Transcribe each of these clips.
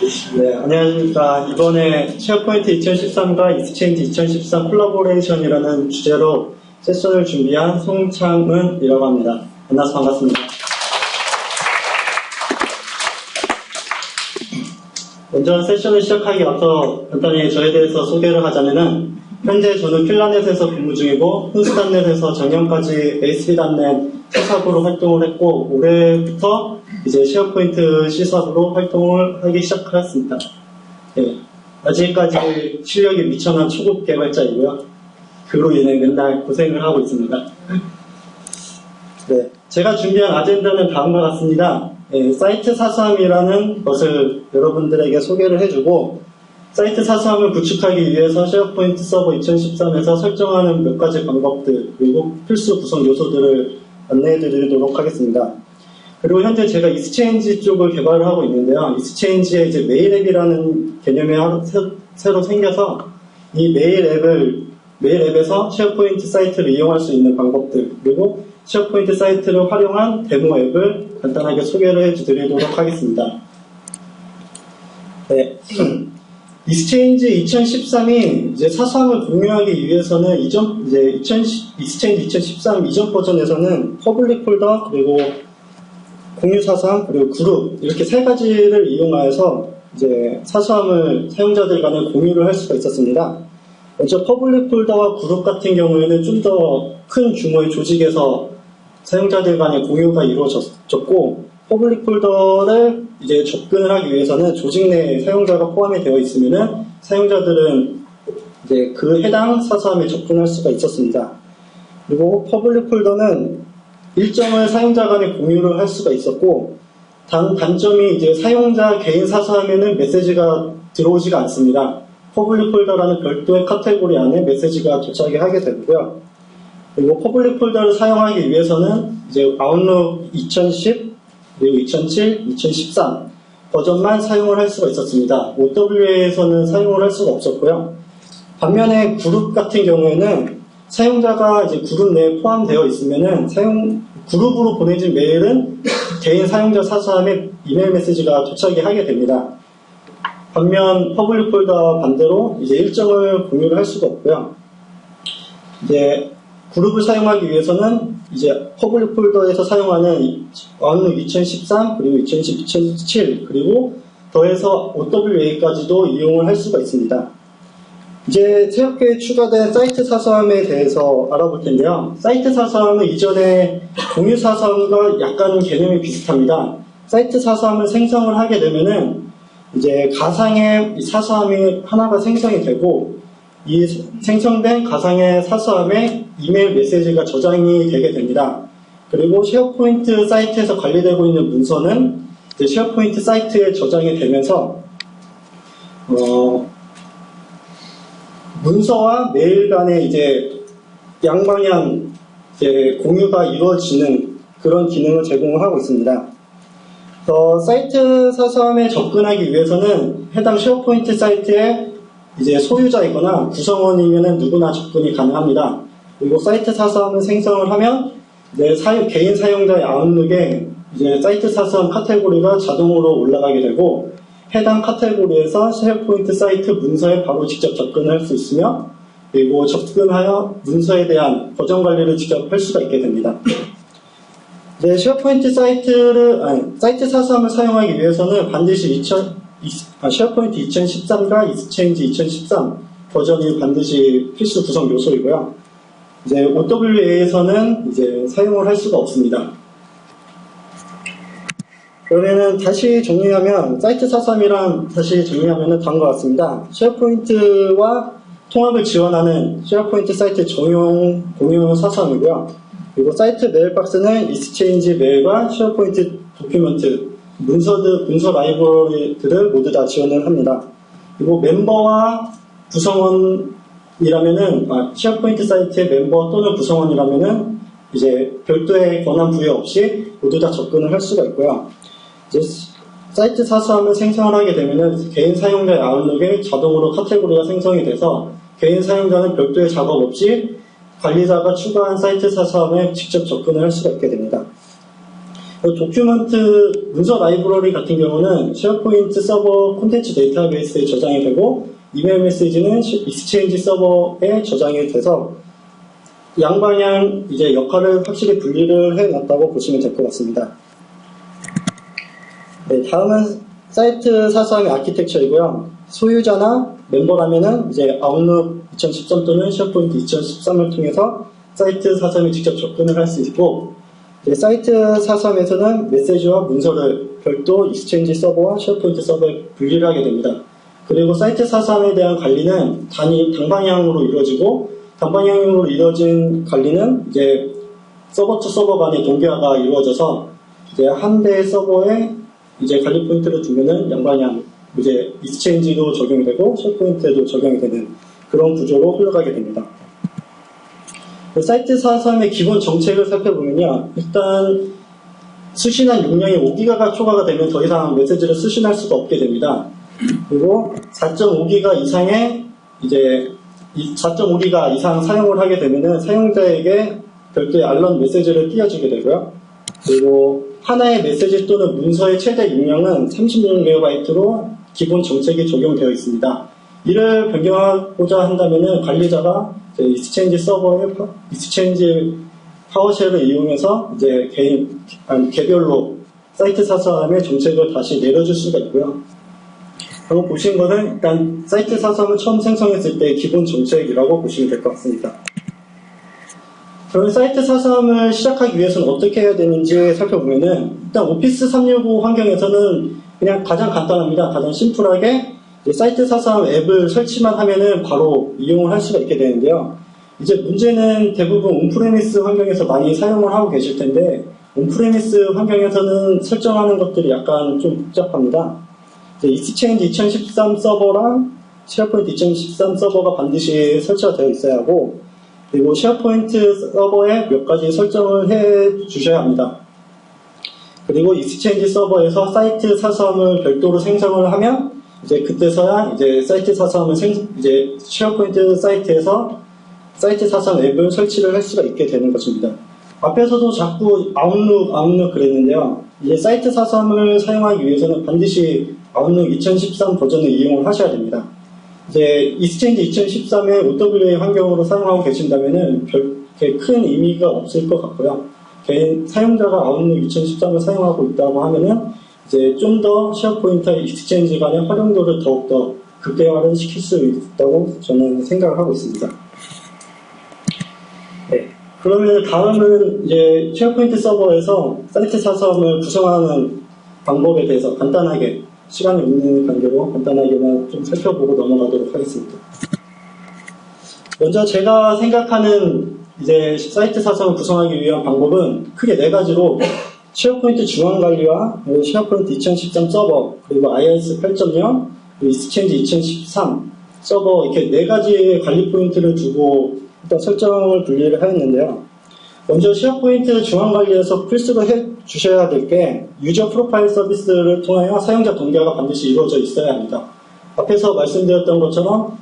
네, 안녕하십니까. 이번에 쉐어포인트 2013과 익스체인지 2013 콜라보레이션이라는 주제로 세션을 준비한 송창은이라고 합니다. 만나서 반갑습니다. 먼저 세션을 시작하기 앞서 간단히 저에 대해서 소개를 하자면은 현재 저는 킬라넷에서 근무 중이고 훈스단넷에서 작년까지 ASP.NET C샵으로 활동을 했고 올해부터 이제 쉐어포인트 C샵으로 활동을 하기 시작했습니다. 네, 아직까지 실력이 미천한 초급 개발자이고요. 그로 인해 맨날 고생을 하고 있습니다. 네, 제가 준비한 아젠다는 다음과 같습니다. 네, 사이트 사수함이라는 것을 여러분들에게 소개를 해주고 사이트 사수함을 구축하기 위해서 쉐어포인트 서버 2013에서 설정하는 몇 가지 방법들 그리고 필수 구성 요소들을 안내해 드리도록 하겠습니다. 그리고 현재 제가 익스체인지 쪽을 개발을 하고 있는데요. 익스체인지에 이제 메일 앱이라는 개념이 새로 생겨서 이 메일 앱에서 쉐어포인트 사이트를 이용할 수 있는 방법들 그리고 쉐어포인트 사이트를 활용한 데모 앱을 간단하게 소개를 해드리도록 하겠습니다. 네. 익스체인지 2013이 이제 사수함을 공유하기 위해서는 익스체인지 2013 이전 버전에서는 퍼블릭 폴더 그리고 공유 사수함 그리고 그룹 이렇게 세 가지를 이용하여서 이제 사수함을 사용자들 간에 공유를 할 수가 있었습니다. 먼저 퍼블릭 폴더와 그룹 같은 경우에는 좀 더 큰 규모의 조직에서 사용자들 간의 공유가 이루어졌고 퍼블릭 폴더를 이제 접근을 하기 위해서는 조직 내에 사용자가 포함이 되어 있으면은 사용자들은 이제 그 해당 사수함에 접근할 수가 있었습니다. 그리고 퍼블릭 폴더는 일정을 사용자 간에 공유를 할 수가 있었고 단점이 이제 사용자 개인 사수함에는 메시지가 들어오지가 않습니다. 퍼블릭 폴더라는 별도의 카테고리 안에 메시지가 도착이 하게 되고요. 그리고 퍼블릭 폴더를 사용하기 위해서는 이제 아웃룩 2010 그리고 2007, 2013 버전만 사용을 할 수가 있었습니다. OWA에서는 사용을 할 수가 없었고요. 반면에 그룹 같은 경우에는 사용자가 이제 그룹 내에 포함되어 있으면은 그룹으로 보내진 메일은 개인 사용자 사수함에 이메일 메시지가 도착이 하게 됩니다. 반면 퍼블릭 폴더와 반대로 이제 일정을 공유를 할 수가 없고요. 이제 그룹을 사용하기 위해서는 이제 퍼블릭 폴더에서 사용하는 아웃룩 2013 그리고 2010, 2007 그리고 더해서 OWA까지도 이용을 할 수가 있습니다. 이제 새롭게 추가된 사이트 사수함에 대해서 알아볼 텐데요. 사이트 사수함은 이전에 공유 사수함과 약간 개념이 비슷합니다. 사이트 사수함을 생성을 하게 되면은 이제 가상의 사수함이 하나가 생성이 되고 이 생성된 가상의 사수함에 이메일 메시지가 저장이 되게 됩니다. 그리고 쉐어포인트 사이트에서 관리되고 있는 문서는 이제 쉐어포인트 사이트에 저장이 되면서 문서와 메일 간의 이제 양방향 이제 공유가 이루어지는 그런 기능을 제공을 하고 있습니다. 사이트 사수함에 접근하기 위해서는 해당 쉐어포인트 사이트에 이제 소유자이거나 구성원이면 누구나 접근이 가능합니다. 그리고 사이트 사수함을 생성을 하면 이제 개인 사용자의 아웃룩에 이제 사이트 사수함 카테고리가 자동으로 올라가게 되고 해당 카테고리에서 쉐어포인트 사이트 문서에 바로 직접 접근을 할 수 있으며 그리고 접근하여 문서에 대한 버전 관리를 직접 할 수가 있게 됩니다. 네, 쉐어포인트 사이트 사수함을 사용하기 위해서는 반드시 쉐어포인트 2013과 익스체인지 2013 버전이 반드시 필수 구성 요소이고요. 이제 OWA에서는 이제 사용을 할 수가 없습니다. 그러면은 다시 정리하면 사이트 사수함이랑 다시 정리하면은 다음과 같습니다. 쉐어포인트와 통합을 지원하는 쉐어포인트 사이트 전용 공유 사수함이고요. 그리고 사이트 메일박스는 익스체인지 메일과 쉐어포인트 도큐먼트, 문서 라이브러리들을 모두 다 지원을 합니다. 그리고 멤버와 구성원이라면은, 쉐어포인트 사이트의 멤버 또는 구성원이라면은, 이제 별도의 권한 부여 없이 모두 다 접근을 할 수가 있고요. 이제 사이트 사수함을 생성을 하게 되면은 개인 사용자의 아웃룩에 자동으로 카테고리가 생성이 돼서 개인 사용자는 별도의 작업 없이 관리자가 추가한 사이트 사수함에 직접 접근을 할 수가 있게 됩니다. 도큐먼트 문서 라이브러리 같은 경우는 쉐어포인트 서버 콘텐츠 데이터베이스에 저장이 되고 이메일 메시지는 익스체인지 서버에 저장이 돼서 양방향 이제 역할을 확실히 분리를 해놨다고 보시면 될 것 같습니다. 네, 다음은 사이트 사서함의 아키텍처이고요. 소유자나 멤버라면은 이제 아웃룩 2013 또는 쉐어포인트 2013을 통해서 사이트 사서함에 직접 접근을 할 수 있고, 사이트 사서함에서는 메시지와 문서를 별도 익스체인지 서버와 쉐어포인트 서버에 분리를 하게 됩니다. 그리고 사이트 사서함에 대한 관리는 단방향으로 이루어지고, 단방향으로 이루어진 관리는 이제 서버 투 서버 간의 동기화가 이루어져서 이제 한 대의 서버에 이제 관리 포인트를 두면은 양방향 이제 익스체인지도 적용이 되고 쉐어포인트에도 적용이 되는 그런 구조로 흘러가게 됩니다. 사이트 사서함의 기본 정책을 살펴보면요, 일단 수신한 용량이 5기가가 초과가 되면 더 이상 메시지를 수신할 수가 없게 됩니다. 그리고 4.5기가 이상의 이제 4.5기가 이상 사용을 하게 되면은 사용자에게 별도의 알람 메시지를 띄워주게 되고요. 그리고 하나의 메시지 또는 문서의 최대 용량은 36MB로 기본 정책이 적용되어 있습니다. 이를 변경하고자 한다면은 관리자가 익스체인지 서버의 익스체인지 파워쉘을 이용해서 이제 개별로 사이트 사서함의 정책을 다시 내려줄 수가 있고요. 방금 보신 거는 일단 사이트 사서함을 처음 생성했을 때 기본 정책이라고 보시면 될 것 같습니다. 그러면 사이트 사서함을 시작하기 위해서는 어떻게 해야 되는지 살펴보면은 일단 오피스 365 환경에서는 그냥 가장 간단합니다. 가장 심플하게 사이트 사서함 앱을 설치만 하면은 바로 이용을 할 수가 있게 되는데요. 이제 문제는 대부분 온프레미스 환경에서 많이 사용을 하고 계실 텐데 온프레미스 환경에서는 설정하는 것들이 약간 좀 복잡합니다. 익스체인지 2013 서버랑 쉐어포인트 2013 서버가 반드시 설치가 되어 있어야 하고, 그리고 쉐어포인트 서버에 몇 가지 설정을 해 주셔야 합니다. 그리고 익스체인지 서버에서 사이트 사서함을 별도로 생성을 하면 이제 그때서야 이제 사이트 사서함을 이제 쉐어포인트 사이트에서 사이트 사서함 앱을 설치를 할 수가 있게 되는 것입니다. 앞에서도 자꾸 아웃룩 그랬는데요. 이제 사이트 사서함을 사용하기 위해서는 반드시 아웃룩 2013 버전을 이용을 하셔야 됩니다. 이제 익스체인지 2013의 OWA 환경으로 사용하고 계신다면은 그렇게 큰 의미가 없을 것 같고요. 개인 사용자가 아웃룩 2013을 사용하고 있다고 하면은 이제 좀 더 쉐어포인트와 익스체인지 간의 활용도를 더욱더 극대화를 시킬 수 있다고 저는 생각을 하고 있습니다. 네. 그러면 다음은 이제 쉐어포인트 서버에서 사이트 사서함을 구성하는 방법에 대해서 간단하게 시간이 없는 관계로 간단하게만 좀 살펴보고 넘어가도록 하겠습니다. 먼저 제가 생각하는 이제 사이트 사서함을 구성하기 위한 방법은 크게 4가지로 쉐어포인트 중앙 관리와 쉐어포인트 2013 서버, 그리고 IIS 8.0, 익스체인지 2013 서버 이렇게 4가지의 관리 포인트를 두고 일단 설정을 분리를 하였는데요. 먼저 쉐어포인트 중앙 관리에서 필수로 해 주셔야 될 게 유저 프로파일 서비스를 통하여 사용자 동기화가 반드시 이루어져 있어야 합니다. 앞에서 말씀드렸던 것처럼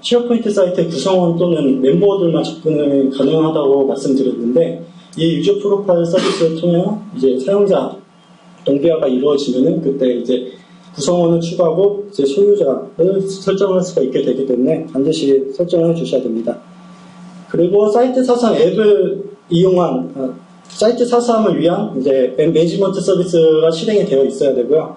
쉐어포인트 사이트 구성원 또는 멤버들만 접근을 가능하다고 말씀드렸는데, 이 유저 프로파일 서비스를 통해 이제 사용자 동기화가 이루어지면은 그때 이제 구성원을 추가하고 이제 소유자를 설정할 수가 있게 되기 때문에 반드시 설정을 해 주셔야 됩니다. 그리고 사이트 사서함 앱을 이용한 사이트 사서함을 위한 이제 앱 매니지먼트 서비스가 실행이 되어 있어야 되고요.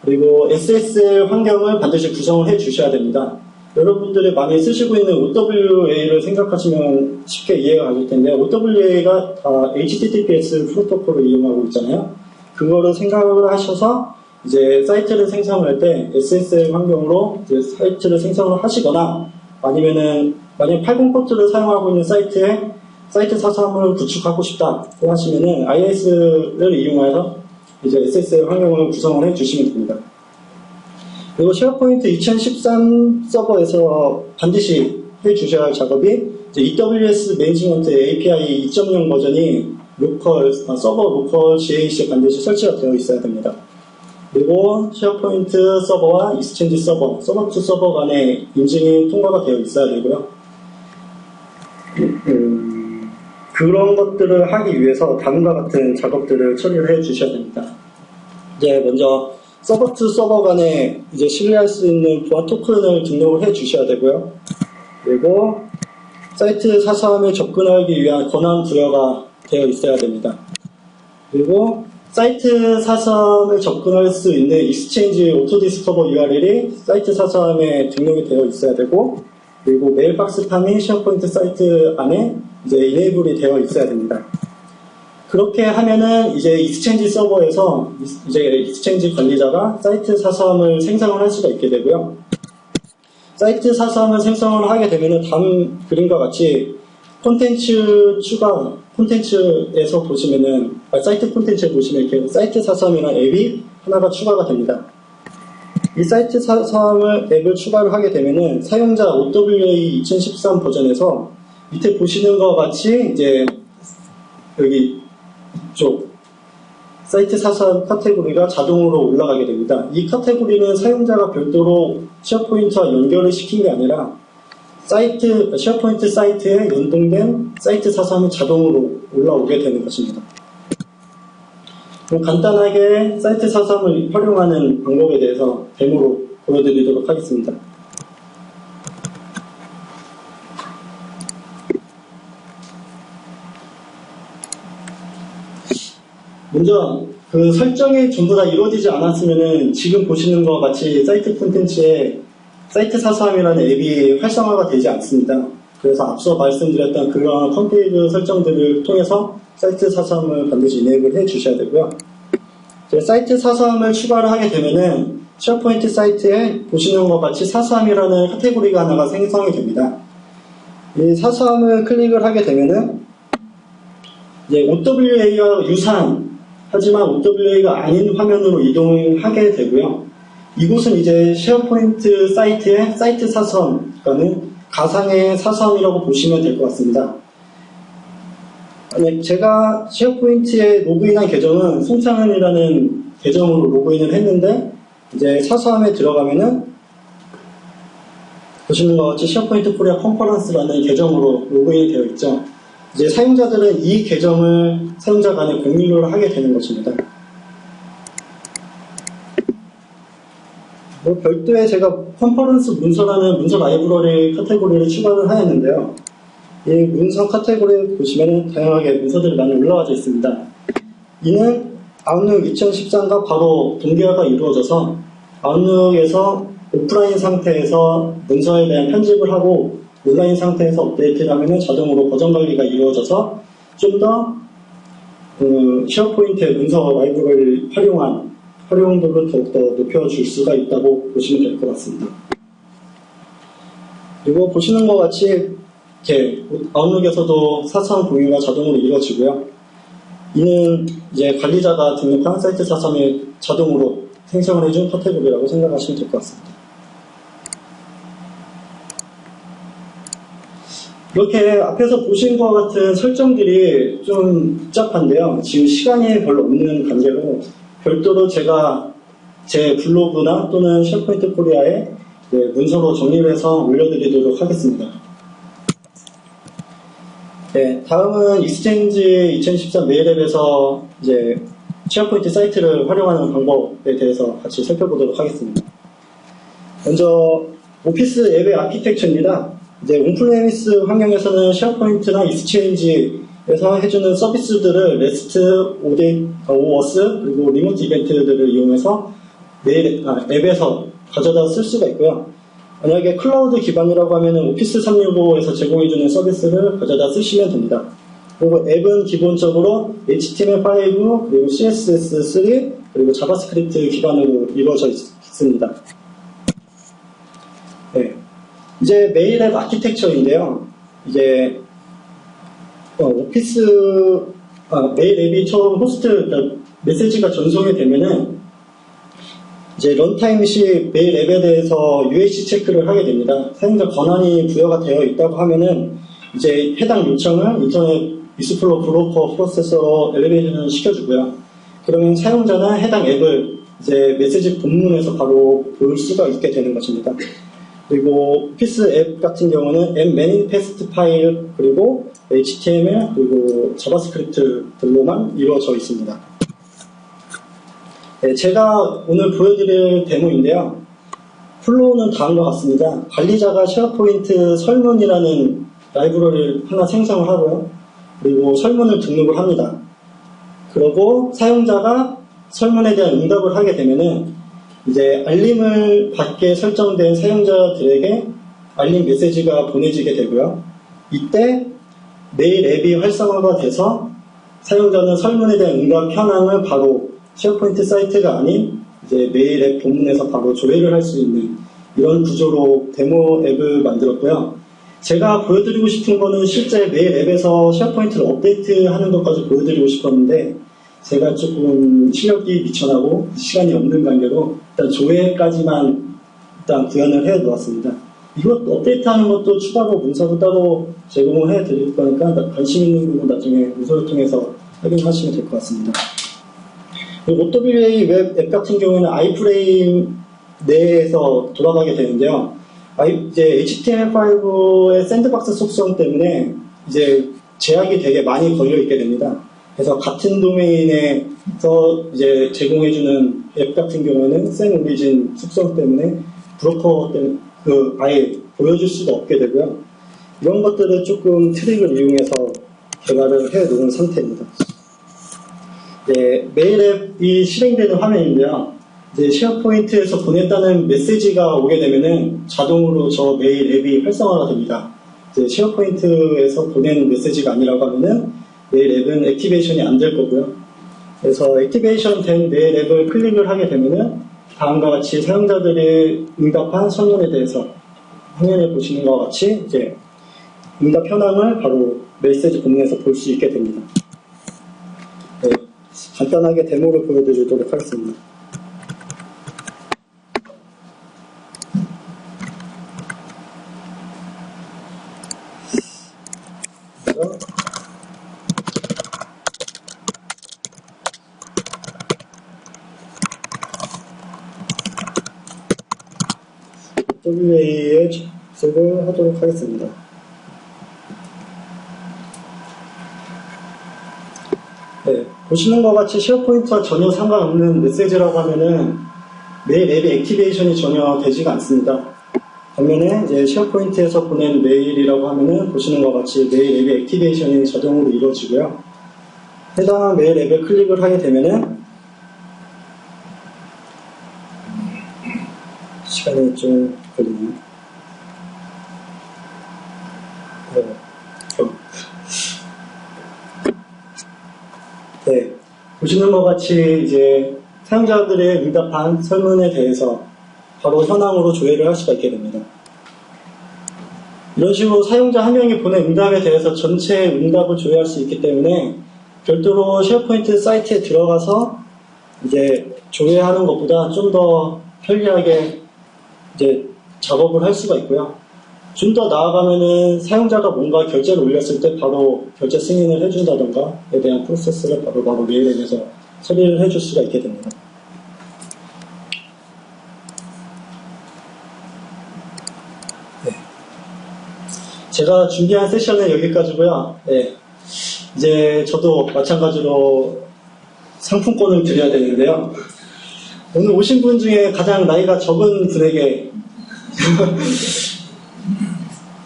그리고 SSL 환경을 반드시 구성을 해 주셔야 됩니다. 여러분들이 많이 쓰시고 있는 OWA를 생각하시면 쉽게 이해가 가실 텐데, OWA가 다 HTTPS 프로토콜을 이용하고 있잖아요. 그거를 생각을 하셔서 이제 사이트를 생성할 때 SSL 환경으로 이제 사이트를 생성을 하시거나, 아니면은 만약 80 포트를 사용하고 있는 사이트에 사이트 사서함을 구축하고 싶다고 하시면은 IIS를 이용해서 이제 SSL 환경을 구성을 해 주시면 됩니다. 그리고 쉐어포인트 2013 서버에서 반드시 해 주셔야 할 작업이 이제 EWS 매니지먼트 API 2.0 버전이 서버 로컬 GAC에 반드시 설치가 되어 있어야 됩니다. 그리고 쉐어포인트 서버와 익스체인지 서버, 서버 투 서버 간의 인증이 통과가 되어 있어야 되고요. 그런 것들을 하기 위해서 다음과 같은 작업들을 처리를 해 주셔야 됩니다. 이제 먼저 서버 투 서버 간에 이제 신뢰할 수 있는 보안 토큰을 등록을 해 주셔야 되고요. 그리고 사이트 사서함에 접근하기 위한 권한 부여가 되어 있어야 됩니다. 그리고 사이트 사서함에 접근할 수 있는 익스체인지 오토디스커버 URL이 사이트 사서함에 등록이 되어 있어야 되고, 그리고 메일박스 팜이 쉐어포인트 사이트 안에 이제 이네이블이 되어 있어야 됩니다. 그렇게 하면은 이제 익스체인지 서버에서 이제 익스체인지 관리자가 사이트 사서함을 생성을 할 수가 있게 되고요. 사이트 사서함을 생성을 하게 되면은 다음 그림과 같이 콘텐츠 추가, 콘텐츠에서 보시면은, 사이트 콘텐츠에 보시면 이렇게 사이트 사서함이라는 앱이 하나가 추가가 됩니다. 이 사이트 사서함을 앱을 추가를 하게 되면은 사용자 OWA 2013 버전에서 밑에 보시는 것 같이 이제 여기 이쪽 사이트 사서함 카테고리가 자동으로 올라가게 됩니다. 이 카테고리는 사용자가 별도로 쉐어포인트와 연결을 시킨 게 아니라 쉐어포인트 사이트에 연동된 사이트 사서함이 자동으로 올라오게 되는 것입니다. 그럼 간단하게 사이트 사서함을 활용하는 방법에 대해서 데모로 보여드리도록 하겠습니다. 먼저 그 설정이 전부 다 이루어지지 않았으면은 지금 보시는 것 같이 사이트 콘텐츠에 사이트 사서함이라는 앱이 활성화가 되지 않습니다. 그래서 앞서 말씀드렸던 그러한 컨피그 설정들을 통해서 사이트 사서함을 반드시 이네이블 해 주셔야 되고요. 사이트 사서함을 추가를 하게 되면은 쉐어포인트 사이트에 보시는 것 같이 사서함이라는 카테고리가 하나가 생성이 됩니다. 이 사서함을 클릭을 하게 되면은 이제 OWA와 유사한 하지만 OWA가 아닌 화면으로 이동하게 되고요. 이곳은 이제 쉐어포인트 사이트의 사이트 사서함, 그러니까는 가상의 사서함이라고 보시면 될 것 같습니다. 제가 쉐어포인트에 로그인한 계정은 송창은이라는 계정으로 로그인을 했는데, 이제 사서함에 들어가면은 보시는 것 같이 쉐어포인트 코리아 컨퍼런스라는 계정으로 로그인이 되어 있죠. 이제 사용자들은 이 계정을 사용자 간에 공유를 하게 되는 것입니다. 별도의 제가 컨퍼런스 문서라는 문서 라이브러리 카테고리를 추가를 하였는데요. 이 문서 카테고리를 보시면 다양하게 문서들이 많이 올라와져 있습니다. 이는 아웃룩 2013과 바로 동기화가 이루어져서 아웃룩에서 오프라인 상태에서 문서에 대한 편집을 하고 온라인 상태에서 업데이트를 하면 자동으로 버전 관리가 이루어져서 좀 더 쉐어포인트의 문서 라이브러리를 활용도를 더욱더 높여줄 수가 있다고 보시면 될 것 같습니다. 그리고 보시는 것 같이 이렇게 아웃룩에서도 사서함 공유가 자동으로 이루어지고요. 이는 이제 관리자가 등록한 사이트 사서함을 자동으로 생성을 해준 카테고리라고 생각하시면 될 것 같습니다. 이렇게 앞에서 보신 것 같은 설정들이 좀 복잡한데요. 지금 시간이 별로 없는 관계로 별도로 제가 제 블로그나 또는 쉐어포인트 코리아에 문서로 정리를 해서 올려드리도록 하겠습니다. 네, 다음은 익스체인지 2013 메일 앱에서 이제 쉐어포인트 사이트를 활용하는 방법에 대해서 같이 살펴보도록 하겠습니다. 먼저 오피스 앱의 아키텍처입니다. 이제 온프레미스 환경에서는 쉐어포인트나 익스체인지에서 해주는 서비스들을 레스트, 오워스, 그리고 리모트 이벤트들을 이용해서 앱에서 가져다 쓸 수가 있고요. 만약에 클라우드 기반이라고 하면 오피스 365에서 제공해주는 서비스를 가져다 쓰시면 됩니다. 그리고 앱은 기본적으로 HTML5, 그리고 CSS3, 그리고 자바스크립트 기반으로 이루어져 있습니다. 네. 이제 메일 앱 아키텍처인데요. 이제 메일 앱이 처음 메시지가 전송이 되면은 이제 런타임 시 메일 앱에 대해서 UAC 체크를 하게 됩니다. 사용자 권한이 부여가 되어 있다고 하면은 이제 해당 요청을 인터넷 익스플로러 브로커 프로세서로 엘리베이션을 시켜주고요. 그러면 사용자는 해당 앱을 이제 메시지 본문에서 바로 볼 수가 있게 되는 것입니다. 그리고 오피스 앱 같은 경우는 앱 매니페스트 파일, 그리고 HTML, 그리고 자바스크립트들로만 이루어져 있습니다. 네, 제가 오늘 보여드릴 데모인데요. 플로우는 다음과 같습니다. 관리자가 쉐어포인트 설문이라는 라이브러리를 하나 생성을 하고요. 그리고 설문을 등록을 합니다. 그리고 사용자가 설문에 대한 응답을 하게 되면은 이제 알림을 받게 설정된 사용자들에게 알림 메시지가 보내지게 되고요. 이때 메일 앱이 활성화가 돼서 사용자는 설문에 대한 응답 현황을 바로 쉐어포인트 사이트가 아닌 이제 메일 앱 본문에서 바로 조회를 할 수 있는 이런 구조로 데모 앱을 만들었고요. 제가 보여드리고 싶은 거는 실제 메일 앱에서 쉐어포인트를 업데이트하는 것까지 보여드리고 싶었는데 제가 조금 실력이 미천하고 시간이 없는 관계로 일단 조회까지만 일단 구현을 해 놓았습니다. 이것 업데이트하는 것도 추가로 문서도 따로 제공을 해 드릴 거니까 관심 있는 분은 나중에 문서를 통해서 확인하시면 될 것 같습니다. OWA 웹 앱 같은 경우에는 아이프레임 내에서 돌아가게 되는데요. 이제 HTML5의 샌드박스 속성 때문에 이제 제약이 되게 많이 걸려 있게 됩니다. 그래서 같은 도메인에서 이제 제공해주는 앱 같은 경우에는 샌 오리진 속성 때문에 브로커 때문에 아예 보여줄 수가 없게 되고요. 이런 것들을 조금 트릭을 이용해서 개발을 해 놓은 상태입니다. 네, 메일 앱이 실행되는 화면인데요. 이제 쉐어포인트에서 보냈다는 메시지가 오게 되면은 자동으로 저 메일 앱이 활성화가 됩니다. 이제 쉐어포인트에서 보낸 메시지가 아니라고 하면은 메일 앱은 액티베이션이 안 될 거고요. 그래서 액티베이션 된 메일 앱을 클릭을 하게 되면은 다음과 같이 사용자들이 응답한 설문에 대해서 화면에 보시는 것과 같이 이제 응답 현황을 바로 메시지 본문에서 볼 수 있게 됩니다. 네, 간단하게 데모를 보여드리도록 하겠습니다. WA에 접속을 하도록 하겠습니다. 네, 보시는 것 같이 쉐어포인트와 전혀 상관없는 메시지라고 하면은 메일 앱의 액티베이션이 전혀 되지가 않습니다. 반면에 이제 쉐어포인트에서 보낸 메일이라고 하면은 보시는 것 같이 메일 앱의 액티베이션이 자동으로 이루어지고요. 해당 메일 앱을 클릭을 하게 되면은 시간이 좀 걸리네요. 네, 보시는 것 같이 이제 사용자들의 응답한 설문에 대해서 바로 현황으로 조회를 할 수가 있게 됩니다. 이런 식으로 사용자 한 명이 보낸 응답에 대해서 전체 응답을 조회할 수 있기 때문에 별도로 쉐어포인트 사이트에 들어가서 이제 조회하는 것보다 좀 더 편리하게 이제 작업을 할 수가 있고요. 좀 더 나아가면은 사용자가 뭔가 결제를 올렸을 때 바로 결제 승인을 해준다던가에 대한 프로세스를 바로 메일 앱에서 처리를 해줄 수가 있게 됩니다. 네. 제가 준비한 세션은 여기까지고요. 네. 이제 저도 마찬가지로 상품권을 드려야 되는데요. 오늘 오신 분 중에 가장 나이가 적은 분에게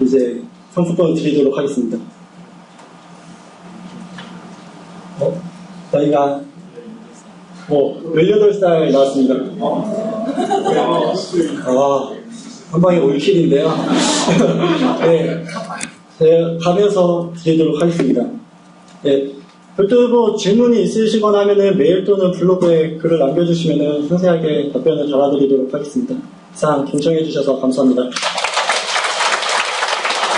이제 상품권을 드리도록 하겠습니다. 나이가 18살 나왔습니다. 한 방에 올킬인데요. 네, 제가 가면서 드리도록 하겠습니다. 네, 별도로 질문이 있으시거나 하면은 메일 또는 블로그에 글을 남겨주시면은 상세하게 답변을 달아드리도록 하겠습니다. 이상 경청해주셔서 감사합니다.